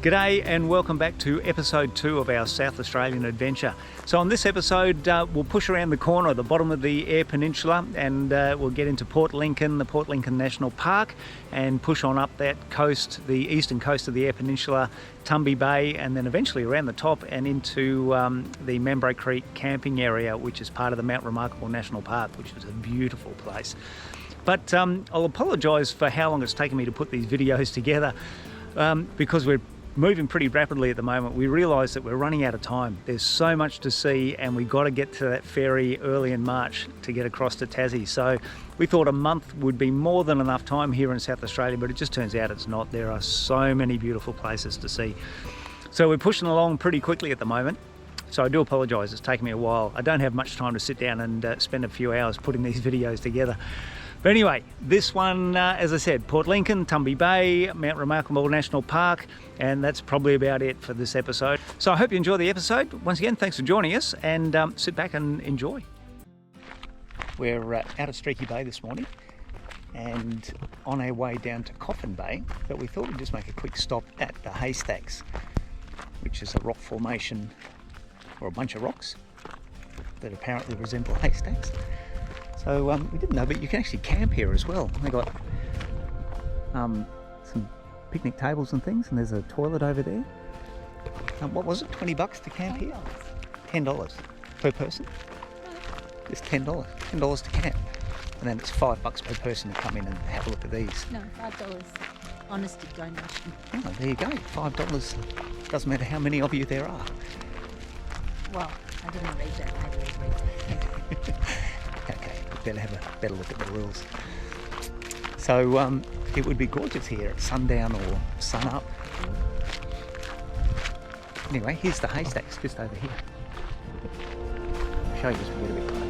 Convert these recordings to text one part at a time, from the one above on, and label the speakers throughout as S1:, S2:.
S1: G'day and welcome back to episode 2 of our South Australian adventure. So on this episode we'll push around the corner at the bottom of the Eyre Peninsula and we'll get into Port Lincoln, the Port Lincoln National Park, and push on up that coast, the eastern coast of the Eyre Peninsula, Tumby Bay, and then eventually around the top and into the Membray Creek camping area, which is part of the Mount Remarkable National Park, which is a beautiful place. But I'll apologise for how long it's taken me to put these videos together because we're moving pretty rapidly at the moment. We realise that we're running out of time. There's so much to see and we've got to get to that ferry early in March to get across to Tassie. So we thought a month would be more than enough time here in South Australia, but it just turns out it's not. There are so many beautiful places to see. So we're pushing along pretty quickly at the moment. So I do apologise, it's taken me a while. I don't have much time to sit down and spend a few hours putting these videos together. But anyway, this one, as I said, Port Lincoln, Tumby Bay, Mount Remarkable National Park, and that's probably about it for this episode. So I hope you enjoy the episode. Once again, thanks for joining us, and sit back and enjoy. We're out of Streaky Bay this morning and on our way down to Coffin Bay, but we thought we'd just make a quick stop at the Haystacks, which is a rock formation, or a bunch of rocks that apparently resemble haystacks. So we didn't know, but you can actually camp here as well. They got some picnic tables and things, and there's a toilet over there. What was it, 20 bucks to camp here? $10 per person? It's $10 to camp. And then it's $5 per person to come in and have a look at these.
S2: No, $5 honesty donation.
S1: Oh, there you go, $5. Doesn't matter how many of you there are.
S2: Well, I didn't read that, maybe I'll read that.
S1: Okay, better have a better look at the rules. So it would be gorgeous here at sundown or sun up. Anyway, here's the Haystacks just over here. I'll show you as we get a bit closer.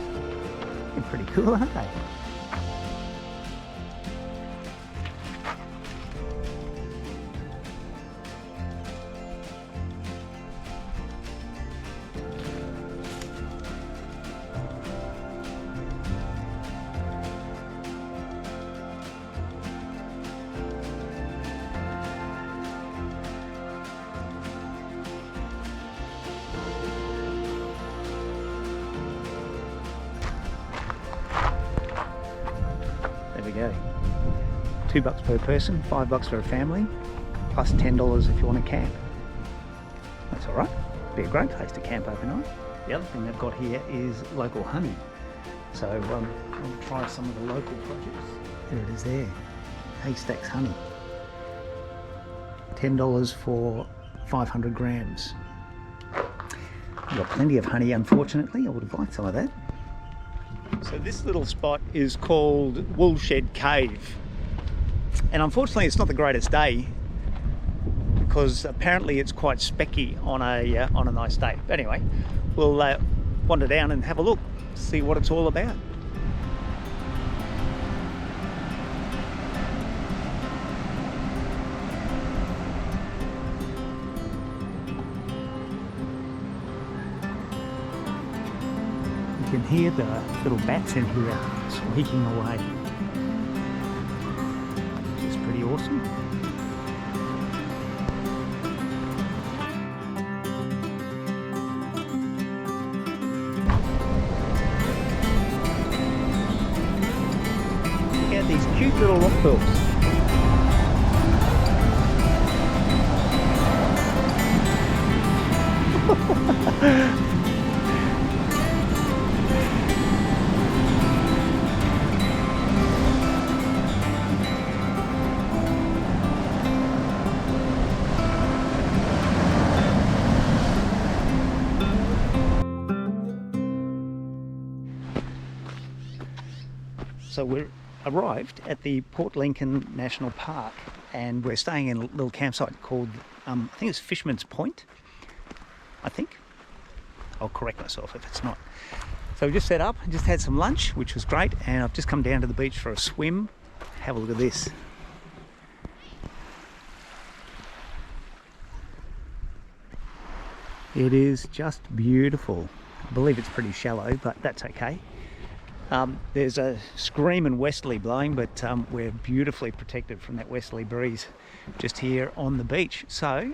S1: They're pretty cool, aren't they? Go. $2 per person, $5 for a family, plus $10 if you want to camp. That's all right. Be a great place to camp overnight. The other thing they've got here is local honey. So I'll try some of the local produce. There it is there. Haystacks honey. $10 for 500 grams. We've got plenty of honey, unfortunately. I would have liked some of that. So this little spot is called Woolshed Cave, and unfortunately it's not the greatest day because apparently it's quite specky on a nice day. But anyway, we'll wander down and have a look, see what it's all about. You can hear the little bats in here squeaking away, which is pretty awesome. Look at these cute little rock pools. So we're arrived at the Port Lincoln National Park and we're staying in a little campsite called, I think it's Fisherman's Point, I think. I'll correct myself if it's not. So we just set up and just had some lunch, which was great, and I've just come down to the beach for a swim. Have a look at this. It is just beautiful. I believe it's pretty shallow, but that's okay. There's a screaming westerly blowing, but we're beautifully protected from that westerly breeze just here on the beach. So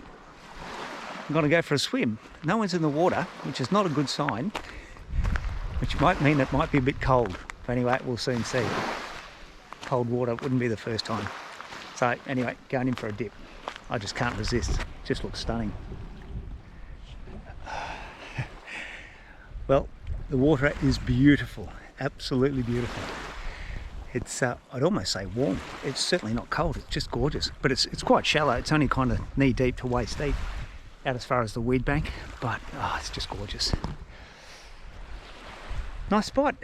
S1: I'm going to go for a swim. No one's in the water, which is not a good sign, which might mean it might be a bit cold. But anyway, we'll soon see. Cold water wouldn't be the first time. So anyway, going in for a dip. I just can't resist. It just looks stunning. Well, the water is beautiful, absolutely beautiful. It's, I'd almost say warm. It's certainly not cold, it's just gorgeous. But it's quite shallow, it's only kind of knee deep to waist deep out as far as the weed bank, but it's just gorgeous. Nice spot,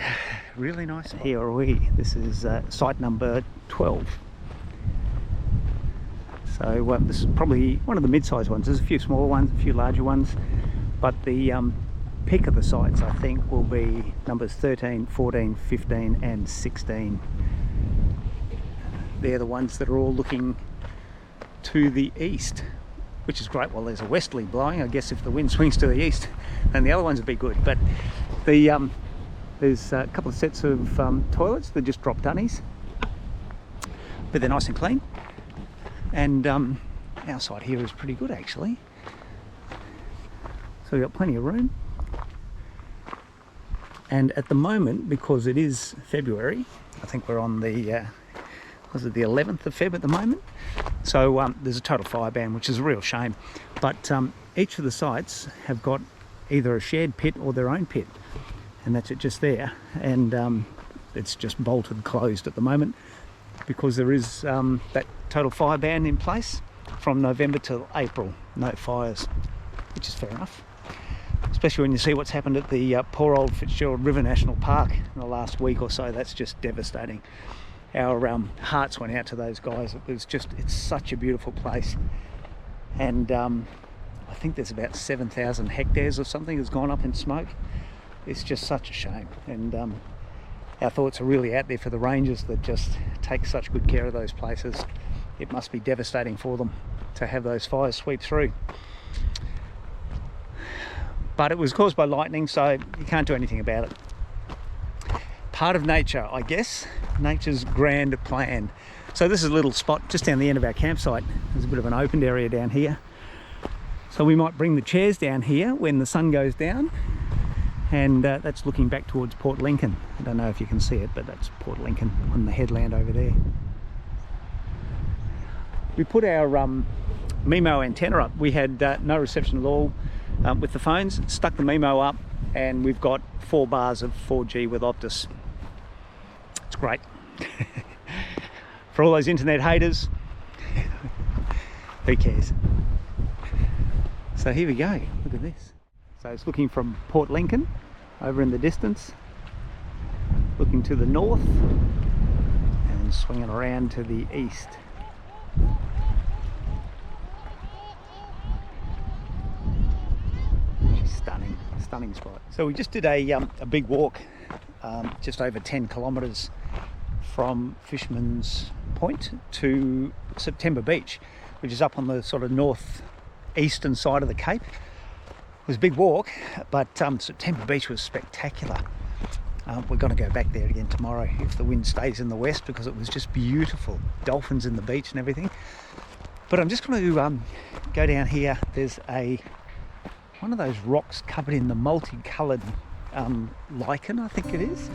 S1: really nice spot. Here are we, this is site number 12. So this is probably one of the mid-sized ones. There's a few smaller ones, a few larger ones, but the pick of the sites I think will be numbers 13, 14, 15 and 16. They're the ones that are all looking to the east, which is great. Well, there's a westerly blowing. I guess if the wind swings to the east, then the other ones would be good. But there's a couple of sets of toilets. They're just drop dunnies, but they're nice and clean. And our side here is pretty good actually. So we've got plenty of room. And at the moment, because it is February, I think we're on the, was it the 11th of Feb at the moment? So there's a total fire ban, which is a real shame. But each of the sites have got either a shared pit or their own pit. And that's it just there. And it's just bolted closed at the moment because there is that total fire ban in place from November till April. No fires, which is fair enough. Especially when you see what's happened at the poor old Fitzgerald River National Park in the last week or so. That's just devastating. Our hearts went out to those guys. It's such a beautiful place. And I think there's about 7,000 hectares or something that's gone up in smoke. It's just such a shame. And our thoughts are really out there for the rangers that just take such good care of those places. It must be devastating for them to have those fires sweep through. But it was caused by lightning, so you can't do anything about it. Part of nature, I guess, nature's grand plan. So this is a little spot just down the end of our campsite. There's a bit of an opened area down here. So we might bring the chairs down here when the sun goes down, and that's looking back towards Port Lincoln. I don't know if you can see it, but that's Port Lincoln on the headland over there. We put our MIMO antenna up. We had no reception at all with the phones. Stuck the MIMO up, and we've got 4 bars of 4G with Optus. It's great. For all those internet haters, who cares? So here we go, look at this. So it's looking from Port Lincoln over in the distance, looking to the north and swinging around to the east. Stunning spot. So we just did a big walk, just over 10 kilometres from Fisherman's Point to September Beach, which is up on the sort of north-eastern side of the Cape. It was a big walk, but September Beach was spectacular. We're going to go back there again tomorrow if the wind stays in the west, because it was just beautiful. Dolphins in the beach and everything. But I'm just going to go down here. There's one of those rocks covered in the multicoloured lichen, I think it is,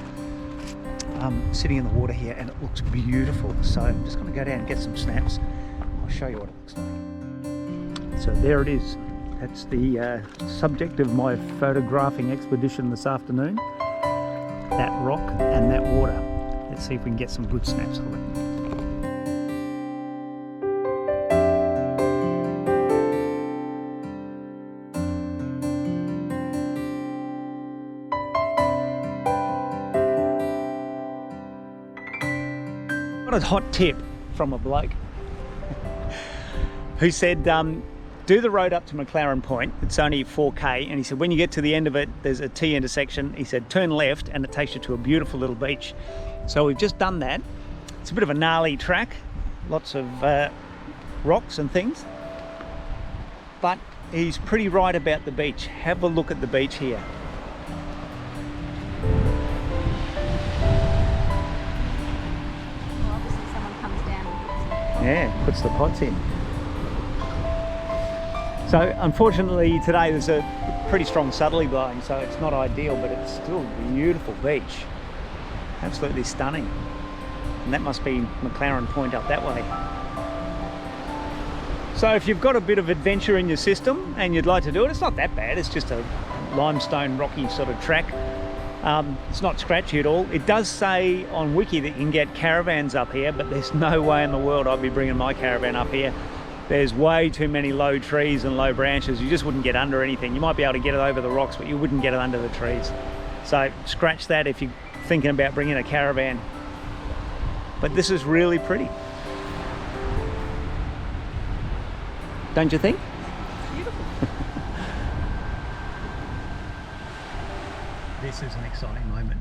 S1: sitting in the water here, and it looks beautiful. So I'm just going to go down and get some snaps. I'll show you what it looks like. So there it is. That's the subject of my photographing expedition this afternoon. That rock and that water. Let's see if we can get some good snaps of it. A hot tip from a bloke who said do the road up to McLaren Point. It's only 4k, and he said when you get to the end of it there's a T intersection. He said turn left and it takes you to a beautiful little beach. So we've just done that. It's a bit of a gnarly track, lots of rocks and things, but he's pretty right about the beach. Have a look at the beach here. Yeah, puts the pots in. So unfortunately today there's a pretty strong southerly blowing, so it's not ideal, but it's still a beautiful beach. Absolutely stunning. And that must be McLaren Point up that way. So if you've got a bit of adventure in your system and you'd like to do it, it's not that bad. It's just a limestone rocky sort of track. It's not scratchy at all. It does say on Wiki that you can get caravans up here, but there's no way in the world I'd be bringing my caravan up here. There's way too many low trees and low branches. You just wouldn't get under anything. You might be able to get it over the rocks, but you wouldn't get it under the trees. So scratch that if you're thinking about bringing a caravan. But this is really pretty. Don't you think?
S2: Beautiful.
S1: This is an exciting moment.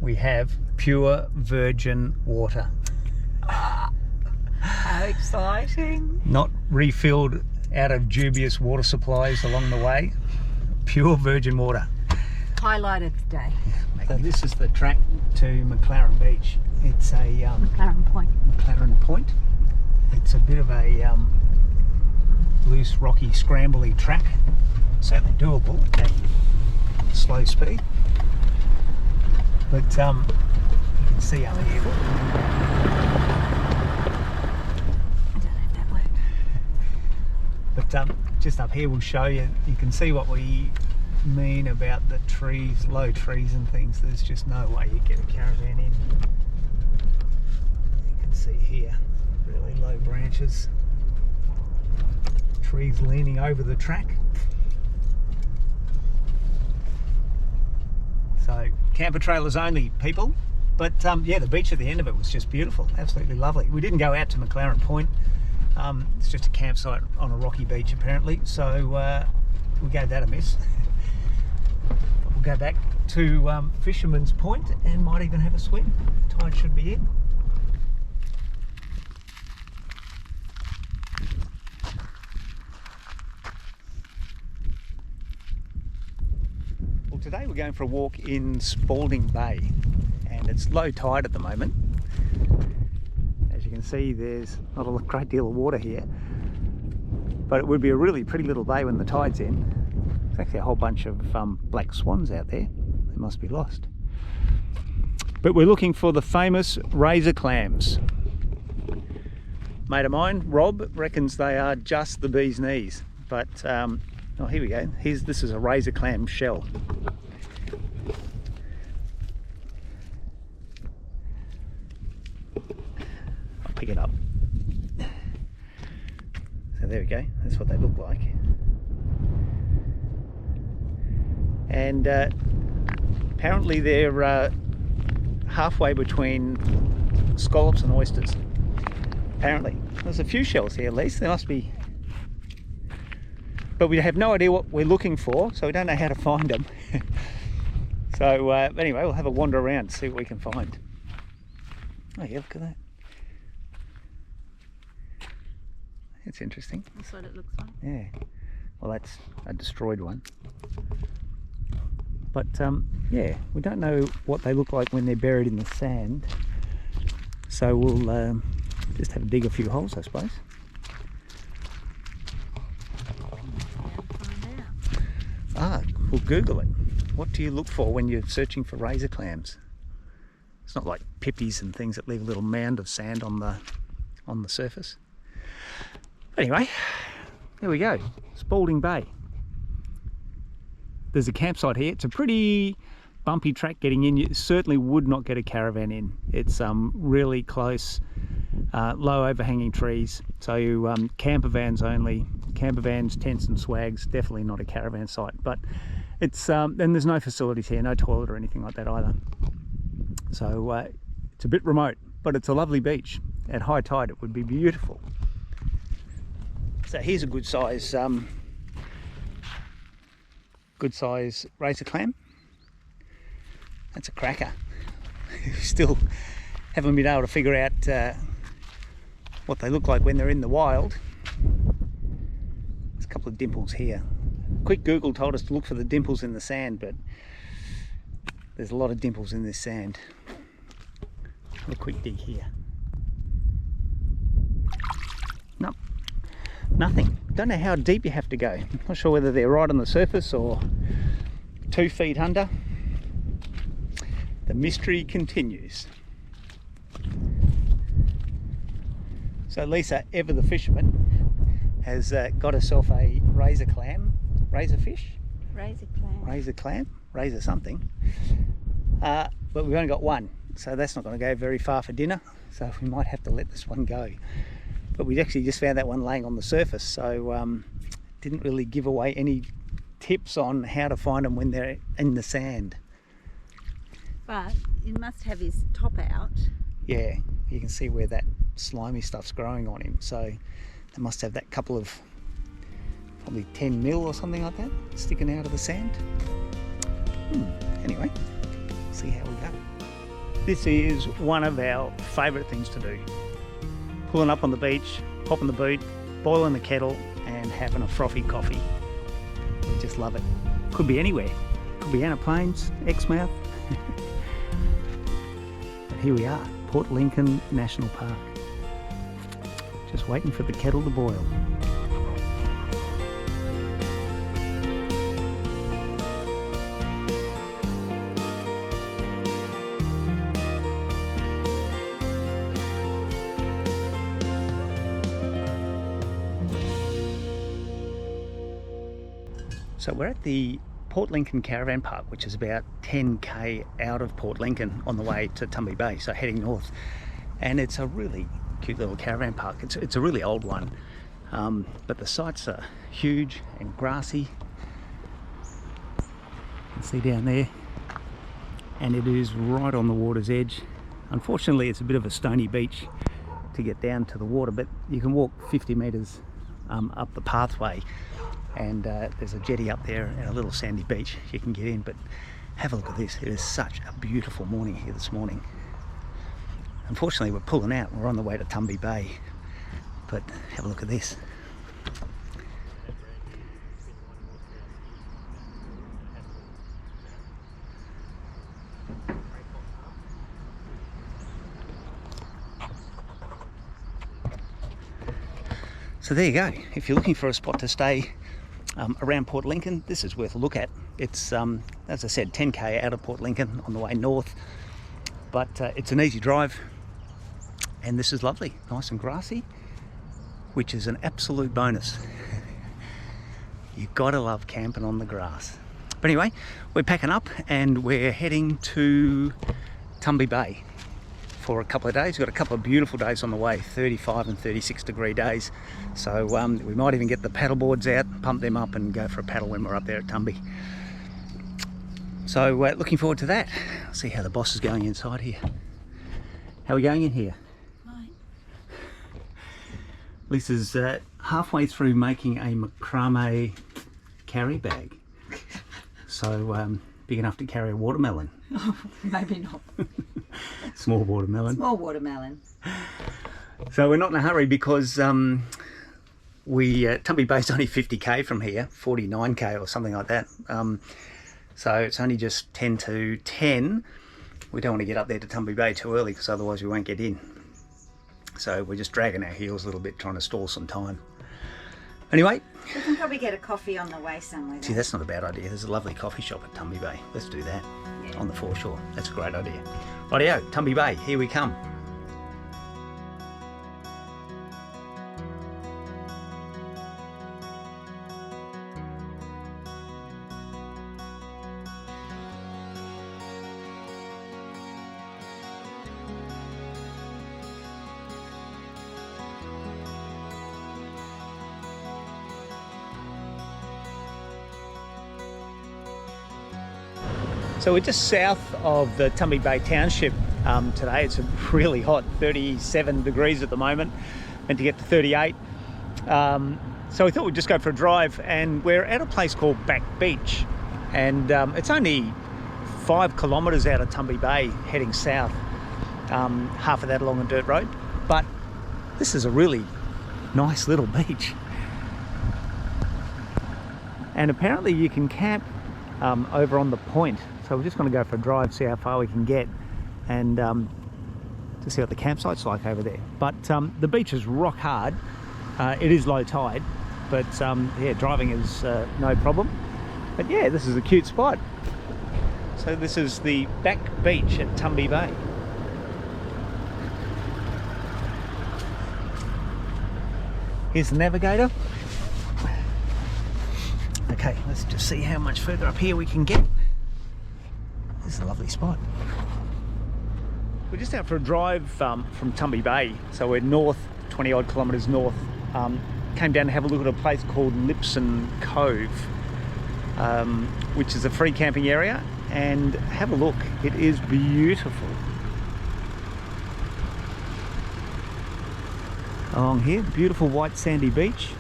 S1: We have pure virgin water.
S2: How exciting.
S1: Not refilled out of dubious water supplies along the way. Pure virgin water.
S2: Highlight of the day.
S1: So this is the track to McLaren Beach. It's a
S2: McLaren Point.
S1: McLaren Point. It's a bit of a loose, rocky, scrambly track. Certainly doable at slow speed. But you can see up here.
S2: I don't know if that worked.
S1: But just up here we'll show you. You can see what we mean about the trees, low trees and things. There's just no way you get a caravan in. You can see here, really low branches. Trees leaning over the track. So camper trailers only, people. But yeah, the beach at the end of it was just beautiful, absolutely lovely. We didn't go out to McLaren Point. It's just a campsite on a rocky beach apparently, so we gave that a miss. But we'll go back to Fisherman's Point and might even have a swim. Tide should be in. Well, today we're going for a walk in Spalding Bay, and it's low tide at the moment. As you can see, there's not a great deal of water here, but it would be a really pretty little bay when the tide's in. There's actually a whole bunch of black swans out there. They must be lost. But we're looking for the famous razor clams. Mate of mine, Rob, reckons they are just the bee's knees, but oh, here we go. This is a razor clam shell. I'll pick it up. So there we go. That's what they look like. And apparently they're halfway between scallops and oysters. Apparently. There's a few shells here at least. There must be. But we have no idea what we're looking for, so we don't know how to find them. So anyway, we'll have a wander around, see what we can find. Oh yeah, look at that. It's interesting.
S2: That's what it looks like.
S1: Yeah. Well, that's a destroyed one. But yeah, we don't know what they look like when they're buried in the sand. So we'll just have to dig a few holes, I suppose. We'll Google it. What do you look for when you're searching for razor clams? It's not like pippies and things that leave a little mound of sand on the surface. Anyway, there we go. Spalding Bay. There's a campsite here. It's a pretty bumpy track getting in. You certainly would not get a caravan in. It's really close, low overhanging trees. So camper vans only. Camper vans, tents and swags. Definitely not a caravan site. But it's and there's no facilities here, no toilet or anything like that either. So it's a bit remote, but it's a lovely beach. At high tide, it would be beautiful. So here's a good size razor clam. That's a cracker. Still haven't been able to figure out what they look like when they're in the wild. There's a couple of dimples here. Quick Google told us to look for the dimples in the sand, but there's a lot of dimples in this sand. Have a quick dig here. Nope, Nothing. Don't know how deep you have to go. Not sure whether they're right on the surface or 2 feet under. The mystery continues. So Lisa, ever the fisherman, has got herself a razor clam, razor fish, razor clam, razor something. But we've only got one, so that's not going to go very far for dinner. So we might have to let this one go. But we actually just found that one laying on the surface, so didn't really give away any tips on how to find them when they're in the sand.
S2: But it must have his top out.
S1: Yeah, you can see where that slimy stuff's growing on him, so they must have that couple of probably 10 mil or something like that sticking out of the sand. Anyway, see how we go. This is one of our favourite things to do. Pulling up on the beach, popping the boot, boiling the kettle and having a frothy coffee. We just love it. Could be anywhere. Could be Anna Plains, Exmouth. But here we are, Port Lincoln National Park. Just waiting for the kettle to boil. So we're at the Port Lincoln Caravan Park, which is about 10k out of Port Lincoln on the way to Tumby Bay, so heading north. And it's a really cute little caravan park. It's a really old one, but the sites are huge and grassy. You can see down there, and it is right on the water's edge. Unfortunately, it's a bit of a stony beach to get down to the water, but you can walk 50 metres up the pathway, and there's a jetty up there and a little sandy beach you can get in. But have a look at this. It is such a beautiful morning here this morning. Unfortunately, we're pulling out. We're on the way to Tumby Bay, but have a look at this. So there you go. If you're looking for a spot to stay around Port Lincoln, this is worth a look at. It's, as I said, 10k out of Port Lincoln on the way north, but it's an easy drive, and this is lovely, nice and grassy, which is an absolute bonus. You've got to love camping on the grass. But anyway, we're packing up and we're heading to Tumby Bay for a couple of days. We've got a couple of beautiful days on the way, 35 and 36 degree days. So we might even get the paddle boards out, pump them up and go for a paddle when we're up there at Tumby. So looking forward to that. See how the boss is going inside here. How are we going in here?
S2: Fine.
S1: Lisa's halfway through making a macrame carry bag. So big enough to carry a watermelon.
S2: Oh, maybe not.
S1: Small watermelon.
S2: Small watermelon.
S1: So we're not in a hurry because Tumby Bay's only 50k from here, 49k or something like that. So it's only just 10 to 10. We don't want to get up there to Tumby Bay too early because otherwise we won't get in. So we're just dragging our heels a little bit, trying to stall some time. Anyway.
S2: We can probably get a coffee on the way somewhere.
S1: See, that's not a bad idea. There's a lovely coffee shop at Tumby Bay. Let's do that on the foreshore. That's a great idea. Rightio, Tumby Bay, here we come. So we're just south of the Tumby Bay Township today. It's really hot, 37 degrees at the moment, meant to get to 38. So we thought we'd just go for a drive, and we're at a place called Back Beach, and it's only 5 kilometres out of Tumby Bay heading south, half of that along a dirt road. But this is a really nice little beach. And apparently you can camp over on the point. So we're just going to go for a drive, see how far we can get, and to see what the campsite's like over there. But the beach is rock hard, It is low tide, but yeah, driving is no problem. But yeah, this is a cute spot. So this is the back beach at Tumby Bay. Here's the navigator. Okay, let's just see how much further up here we can get. This is a lovely spot. We're just out for a drive from Tumby Bay. So we're north, 20 odd kilometres north. Came down to have a look at a place called Lipson Cove, which is a free camping area, and have a look. It is beautiful. Along here, beautiful white sandy beach,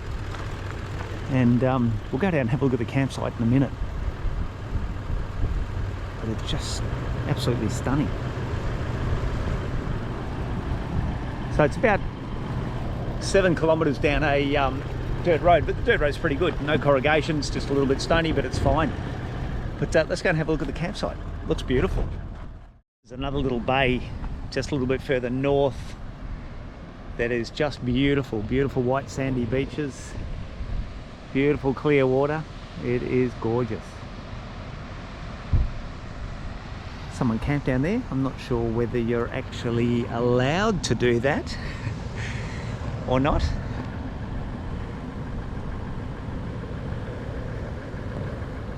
S1: and we'll go down and have a look at the campsite in a minute. But it's just absolutely stunning. So it's about 7 kilometres down a dirt road, but the dirt road's pretty good. No corrugations, just a little bit stony, but it's fine. But let's go and have a look at the campsite. Looks beautiful. There's another little bay just a little bit further north that is just beautiful. Beautiful white sandy beaches, beautiful clear water. It is gorgeous. Someone camped down there. I'm not sure whether you're actually allowed to do that or not.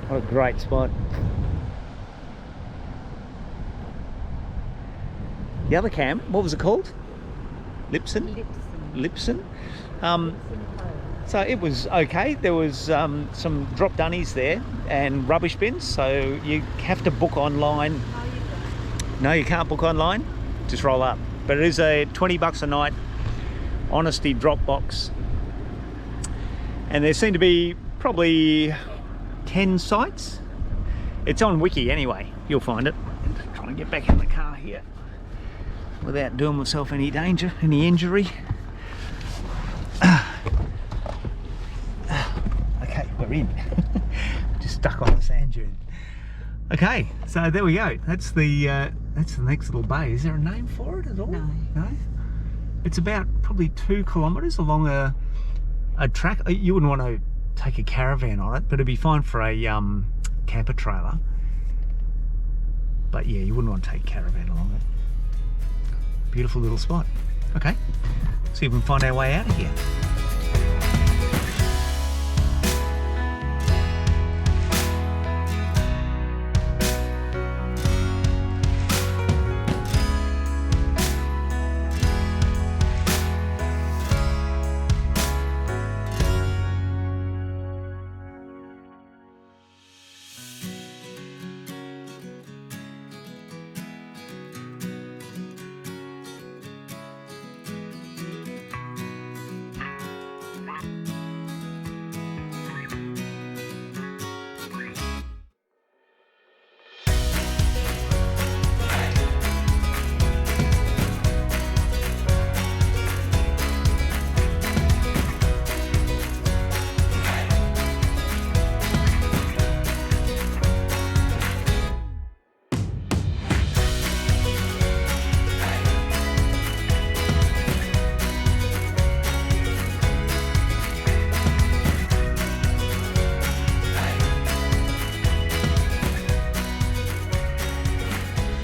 S1: What a great spot. The other camp, what was it called? Lipson? Lipson. So it was okay. There was some drop dunnies there and rubbish bins, so you have to book online. No, you can't book online, just roll up. But it is a $20 a night honesty drop box. And there seem to be probably 10 sites. It's on Wiki anyway, you'll find it. Just trying to get back in the car here without doing myself any danger, any injury. Okay, we're in. Just stuck on the sand dune. Okay, so there we go. That's the next little bay. Is there a name for it at all?
S2: No.
S1: No? It's about probably 2 kilometres along a track. You wouldn't want to take a caravan on it, but it'd be fine for a camper trailer. But yeah, you wouldn't want to take a caravan along it. Beautiful little spot. Okay, see if we can find our way out of here.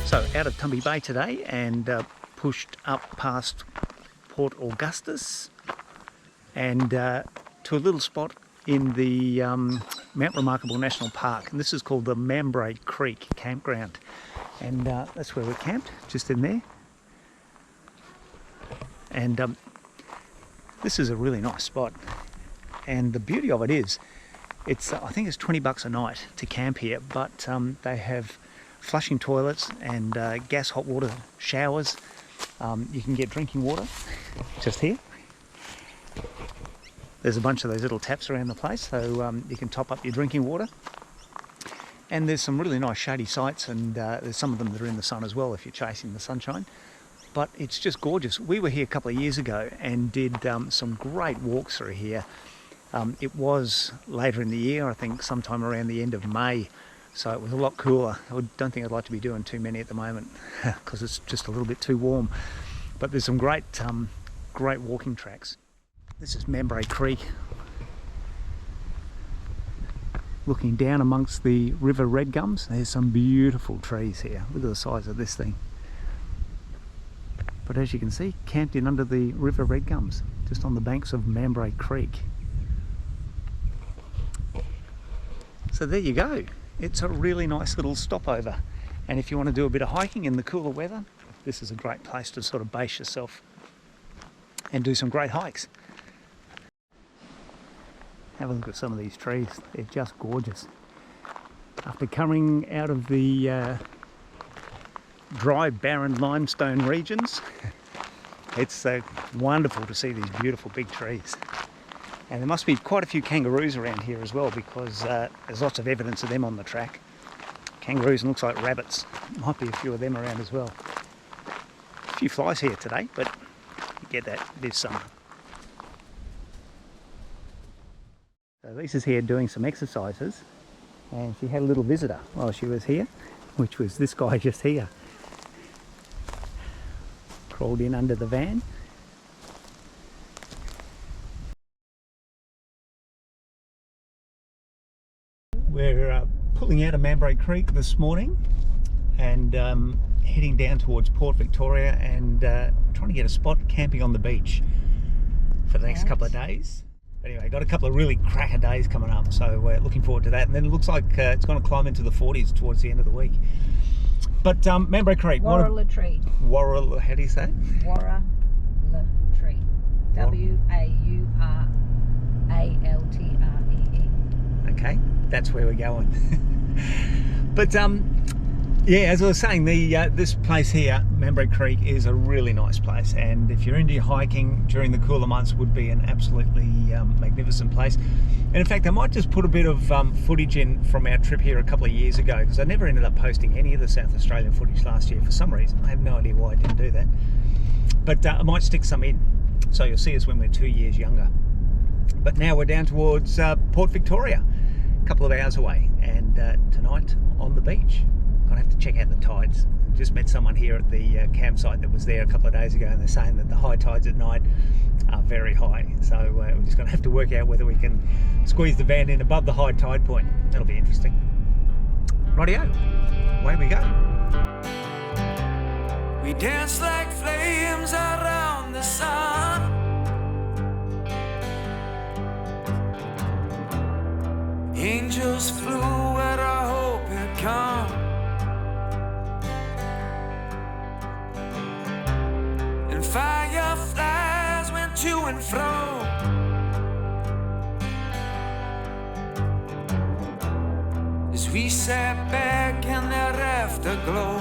S1: So out of Tumby Bay today and pushed up past Port Augustus and to a little spot in the Mount Remarkable National Park, and this is called the Mambray Creek campground, and that's where we're camped, just in there. And this is a really nice spot, and the beauty of it is it's I think it's $20 a night to camp here, but they have flushing toilets and gas hot water showers. You can get drinking water just here. There's a bunch of those little taps around the place, so you can top up your drinking water. And there's some really nice shady sites, and there's some of them that are in the sun as well if you're chasing the sunshine. But it's just gorgeous. We were here a couple of years ago and did some great walks through here. It was later in the year, I think sometime around the end of May, so it was a lot cooler. I don't think I'd like to be doing too many at the moment because it's just a little bit too warm. But there's some great walking tracks. This is Membray Creek. Looking down amongst the river red gums, there's some beautiful trees here. Look at the size of this thing. But as you can see, camped in under the river red gums, just on the banks of Membray Creek. So there you go. It's a really nice little stopover. And if you want to do a bit of hiking in the cooler weather, this is a great place to sort of base yourself and do some great hikes. Have a look at some of these trees. They're just gorgeous. After coming out of the dry, barren limestone regions, it's wonderful to see these beautiful big trees. And there must be quite a few kangaroos around here as well, because there's lots of evidence of them on the track. Kangaroos, and looks like rabbits. Might be a few of them around as well. A few flies here today, but you get that, it is summer. So Lisa's here doing some exercises, and she had a little visitor while she was here, which was this guy just here. Crawled in under the van. We're pulling out of Membray Creek this morning and heading down towards Port Victoria and trying to get a spot camping on the beach for the next couple of days. Anyway, got a couple of really cracker days coming up, so we're looking forward to that. And then it looks like it's going to climb into the 40s towards the end of the week. But Membray Creek,
S2: Warrala Tree.
S1: Warrala, how do you say it?
S2: Warrala Tree. W-A-U-R-A-L-T-R-E-E.
S1: Okay, that's where we're going. But yeah, as I was saying, this place here, Membray Creek, is a really nice place, and if you're into hiking during the cooler months, would be an absolutely magnificent place. And in fact, I might just put a bit of footage in from our trip here a couple of years ago, because I never ended up posting any of the South Australian footage last year for some reason. I have no idea why I didn't do that, but I might stick some in, so you'll see us when we're 2 years younger. But now we're down towards Port Victoria, a couple of hours away, and tonight on the beach. Gonna have to check out the tides. Just met someone here at the campsite that was there a couple of days ago, and they're saying that the high tides at night are very high. So we're just gonna have to work out whether we can squeeze the van in above the high tide point. That'll be interesting. Rightio, away we go.
S3: We dance like flames around the sun. Angels flew where I hope had come. And fireflies went to and fro. As we sat back in that afterglow.